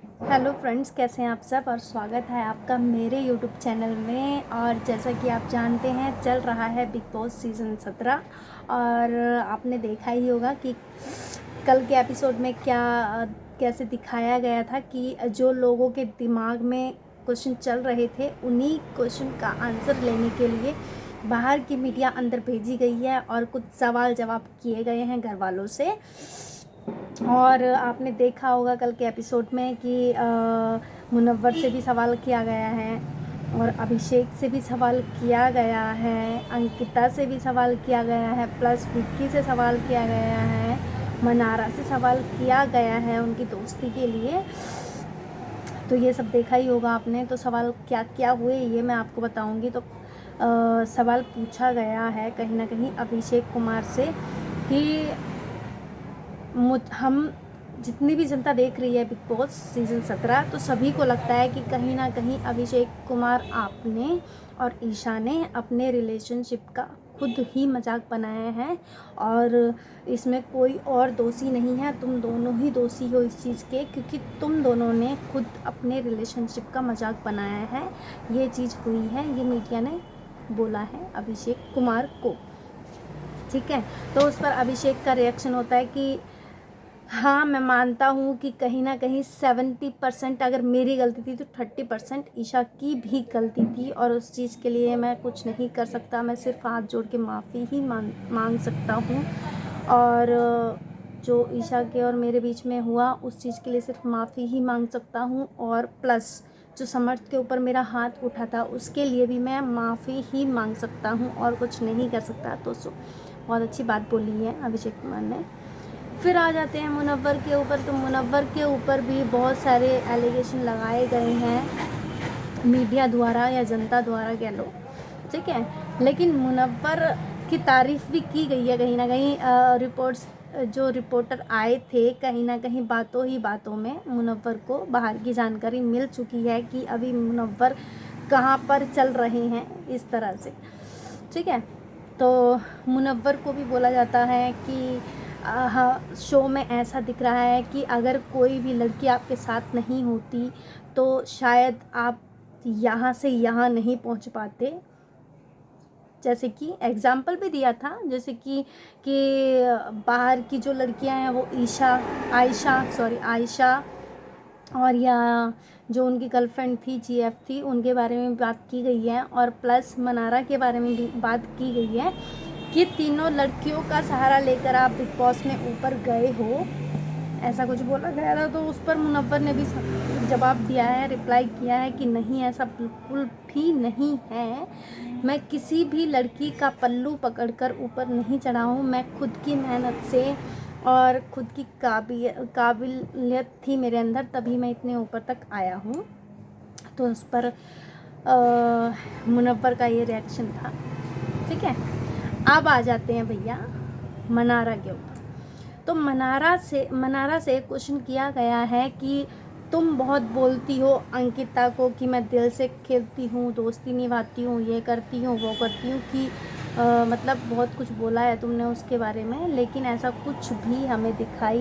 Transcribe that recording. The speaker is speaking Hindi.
हेलो फ्रेंड्स, कैसे हैं आप सब। और स्वागत है आपका मेरे यूट्यूब चैनल में। और जैसा कि आप जानते हैं, चल रहा है बिग बॉस सीज़न 17। और आपने देखा ही होगा कि कल के एपिसोड में कैसे दिखाया गया था कि जो लोगों के दिमाग में क्वेश्चन चल रहे थे, उन्हीं क्वेश्चन का आंसर लेने के लिए बाहर की मीडिया अंदर भेजी गई है और कुछ सवाल जवाब किए गए हैं घर वालों से। और आपने देखा होगा कल के एपिसोड में कि मुनव्वर से भी सवाल किया गया है, और अभिषेक से भी सवाल किया गया है, अंकिता से भी सवाल किया गया है, प्लस विक्की से सवाल किया गया है, मनारा से सवाल किया गया है उनकी दोस्ती के लिए। तो ये सब देखा ही होगा आपने। तो सवाल क्या क्या हुए ये मैं आपको बताऊंगी। तो सवाल पूछा गया है कहीं ना कहीं अभिषेक कुमार से कि हम जितनी भी जनता देख रही है बिग बॉस सीज़न 17, तो सभी को लगता है कि कहीं ना कहीं अभिषेक कुमार आपने और ईशा ने अपने रिलेशनशिप का खुद ही मजाक बनाया है, और इसमें कोई और दोषी नहीं है। तुम दोनों ही दोषी हो इस चीज़ के, क्योंकि तुम दोनों ने खुद अपने रिलेशनशिप का मजाक बनाया है। ये चीज़ हुई है, ये मीडिया ने बोला है अभिषेक कुमार को। ठीक है, तो उस पर अभिषेक का रिएक्शन होता है कि हाँ, मैं मानता हूँ कि कहीं ना कहीं 70% अगर मेरी गलती थी तो 30% ईशा की भी गलती थी, और उस चीज़ के लिए मैं कुछ नहीं कर सकता। मैं सिर्फ हाथ जोड़ के माफ़ी ही मांग सकता हूँ। और जो ईशा के और मेरे बीच में हुआ उस चीज़ के लिए सिर्फ माफ़ी ही मांग सकता हूँ। और प्लस जो समर्थ के ऊपर मेरा हाथ उठा था उसके लिए भी मैं माफ़ी ही मांग सकता हूँ और कुछ नहीं कर सकता। तो बहुत अच्छी बात बोली है अभिषेक कुमार ने। फिर आ जाते हैं मुनव्वर के ऊपर। तो मुनव्वर के ऊपर भी बहुत सारे एलिगेशन लगाए गए हैं मीडिया द्वारा या जनता द्वारा कह लो। ठीक है, लेकिन मुनव्वर की तारीफ़ भी की गई है कहीं ना कहीं। रिपोर्ट्स जो रिपोर्टर आए थे, कहीं ना कहीं बातों ही बातों में मुनव्वर को बाहर की जानकारी मिल चुकी है कि अभी मुनव्वर कहाँ पर चल रहे हैं इस तरह से। ठीक है, तो मुनव्वर को भी बोला जाता है कि हाँ, शो में ऐसा दिख रहा है कि अगर कोई भी लड़की आपके साथ नहीं होती तो शायद आप यहाँ से यहाँ नहीं पहुँच पाते। जैसे कि एग्जाम्पल भी दिया था, जैसे कि बाहर की जो लड़कियां हैं वो आयशा, और या जो उनकी गर्लफ्रेंड थी जीएफ थी, उनके बारे में बात की गई है। और प्लस मनारा के बारे में भी बात की गई है कि तीनों लड़कियों का सहारा लेकर आप बिग बॉस में ऊपर गए हो, ऐसा कुछ बोला गया था। तो उस पर मुनव्वर ने भी जवाब दिया है, रिप्लाई किया है कि नहीं, ऐसा बिल्कुल भी नहीं है। मैं किसी भी लड़की का पल्लू पकड़कर ऊपर नहीं चढ़ा हूँ। मैं खुद की मेहनत से और खुद की काबिलियत थी मेरे अंदर, तभी मैं इतने ऊपर तक आया हूँ। तो उस पर मुनव्वर का ये रिएक्शन था। ठीक है, अब आ जाते हैं भैया मनारा के ऊपर। तो मनारा से क्वेश्चन किया गया है कि तुम बहुत बोलती हो अंकिता को कि मैं दिल से खेलती हूँ, दोस्ती निभाती हूँ, ये करती हूँ, वो करती हूँ, कि मतलब बहुत कुछ बोला है तुमने उसके बारे में, लेकिन ऐसा कुछ भी हमें दिखाई